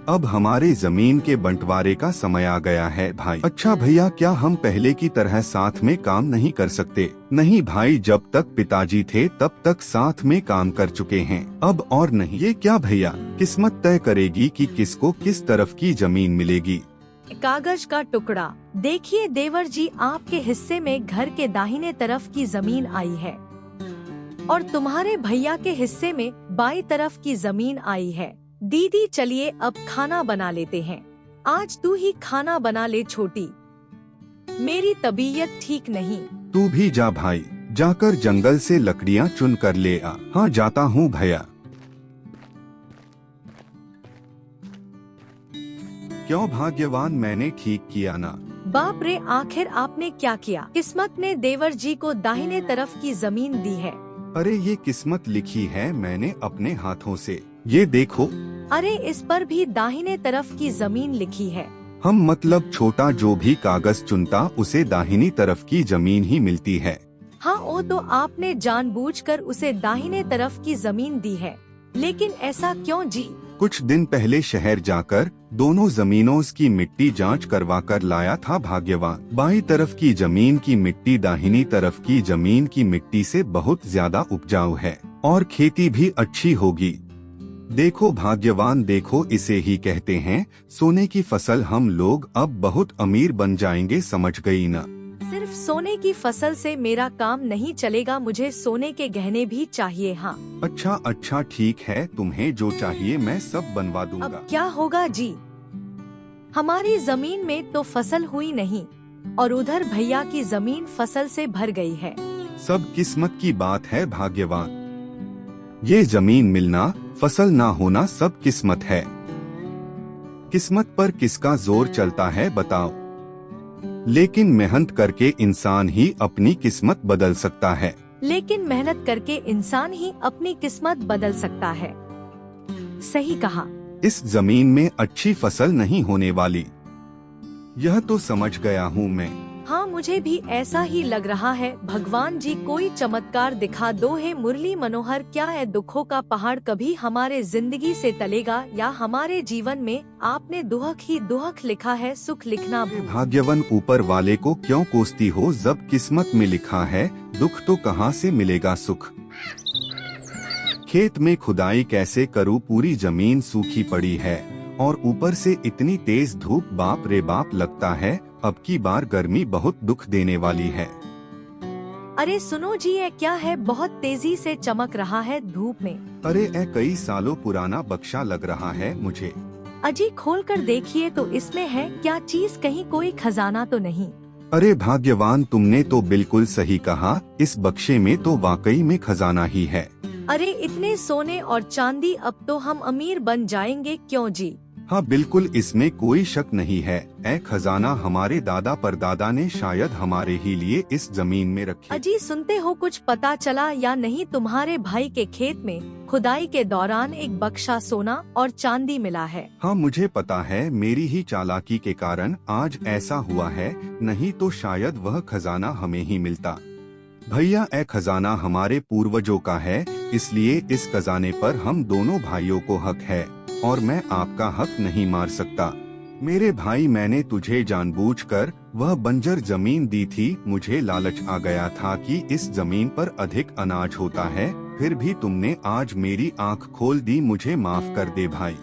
अब हमारे जमीन के बंटवारे का समय आ गया है भाई। अच्छा भैया, क्या हम पहले की तरह साथ में काम नहीं कर सकते? नहीं भाई, जब तक पिताजी थे तब तक साथ में काम कर चुके हैं, अब और नहीं। ये क्या भैया, किस्मत तय करेगी कि किसको किस तरफ की जमीन मिलेगी। कागज का टुकड़ा। देखिए देवर जी, आपके हिस्से में घर के दाहिने तरफ की जमीन आई है और तुम्हारे भैया के हिस्से में बाई तरफ की जमीन आई है। दीदी चलिए अब खाना बना लेते हैं। आज तू ही खाना बना ले छोटी, मेरी तबीयत ठीक नहीं। तू भी जा भाई, जाकर जंगल से लकड़ियाँ चुन कर ले आ। हाँ जाता हूँ भैया। क्यों भाग्यवान, मैंने ठीक किया ना? बाप रे, आखिर आपने क्या किया? किस्मत ने देवर जी को दाहिने तरफ की जमीन दी है। अरे ये किस्मत लिखी है मैंने अपने हाथों से, ये देखो। अरे इस पर भी दाहिने तरफ की जमीन लिखी है। हम मतलब छोटा जो भी कागज चुनता उसे दाहिनी तरफ की जमीन ही मिलती है। हाँ, वो तो आपने जानबूझकर उसे दाहिने तरफ की जमीन दी है, लेकिन ऐसा क्यों जी? कुछ दिन पहले शहर जाकर दोनों जमीनों की मिट्टी जांच करवा कर लाया था भाग्यवान। बाईं तरफ की जमीन की मिट्टी दाहिनी तरफ की जमीन की मिट्टी से बहुत ज्यादा उपजाऊ है और खेती भी अच्छी होगी। देखो भाग्यवान, देखो, इसे ही कहते हैं सोने की फसल। हम लोग अब बहुत अमीर बन जाएंगे, समझ गई ना? सिर्फ सोने की फसल से मेरा काम नहीं चलेगा, मुझे सोने के गहने भी चाहिए। हाँ अच्छा अच्छा ठीक है, तुम्हें जो चाहिए मैं सब बनवा दूंगा। अब क्या होगा जी? हमारी जमीन में तो फसल हुई नहीं और उधर भैया की जमीन फसल से भर गई है। सब किस्मत की बात है भाग्यवान, ये जमीन मिलना फसल ना होना सब किस्मत है। किस्मत पर किसका जोर चलता है बताओ? लेकिन मेहनत करके इंसान ही अपनी किस्मत बदल सकता है। लेकिन मेहनत करके इंसान ही अपनी किस्मत बदल सकता है। सही कहा। इस जमीन में अच्छी फसल नहीं होने वाली, यह तो समझ गया हूँ मैं। हाँ, मुझे भी ऐसा ही लग रहा है। भगवान जी कोई चमत्कार दिखा दो। है मुरली मनोहर, क्या है दुखों का पहाड़ कभी हमारे जिंदगी से टलेगा या हमारे जीवन में आपने दुहक ही दुहक लिखा है, सुख लिखना। भाग्यवान, ऊपर वाले को क्यों कोसती हो, जब किस्मत में लिखा है दुख तो कहाँ से मिलेगा सुख। खेत में खुदाई कैसे करूँ, पूरी जमीन सूखी पड़ी है और ऊपर से इतनी तेज धूप, बाप रे बाप, लगता है अब की बार गर्मी बहुत दुख देने वाली है। अरे सुनो जी, ये क्या है, बहुत तेजी से चमक रहा है धूप में। अरे कई सालों पुराना बक्सा लग रहा है मुझे। अजी खोल कर देखिए तो इसमें है क्या चीज, कहीं कोई खजाना तो नहीं? अरे भाग्यवान, तुमने तो बिल्कुल सही कहा, इस बक्से में तो वाकई में खजाना ही है। अरे इतने सोने और चांदी, अब तो हम अमीर बन जाएंगे, क्यों जी? हाँ बिल्कुल, इसमें कोई शक नहीं है। खजाना हमारे दादा परदादा ने शायद हमारे ही लिए इस जमीन में रखी। अजी सुनते हो, कुछ पता चला या नहीं? तुम्हारे भाई के खेत में खुदाई के दौरान एक बक्सा सोना और चांदी मिला है। हाँ मुझे पता है, मेरी ही चालाकी के कारण आज ऐसा हुआ है, नहीं तो शायद वह खजाना हमें ही मिलता। भैया, खजाना हमारे पूर्वजों का है, इसलिए इस खजाने पर हम दोनों भाइयों को हक है और मैं आपका हक नहीं मार सकता। मेरे भाई, मैंने तुझे जानबूझकर वह बंजर जमीन दी थी, मुझे लालच आ गया था कि इस जमीन पर अधिक अनाज होता है, फिर भी तुमने आज मेरी आंख खोल दी, मुझे माफ कर दे भाई।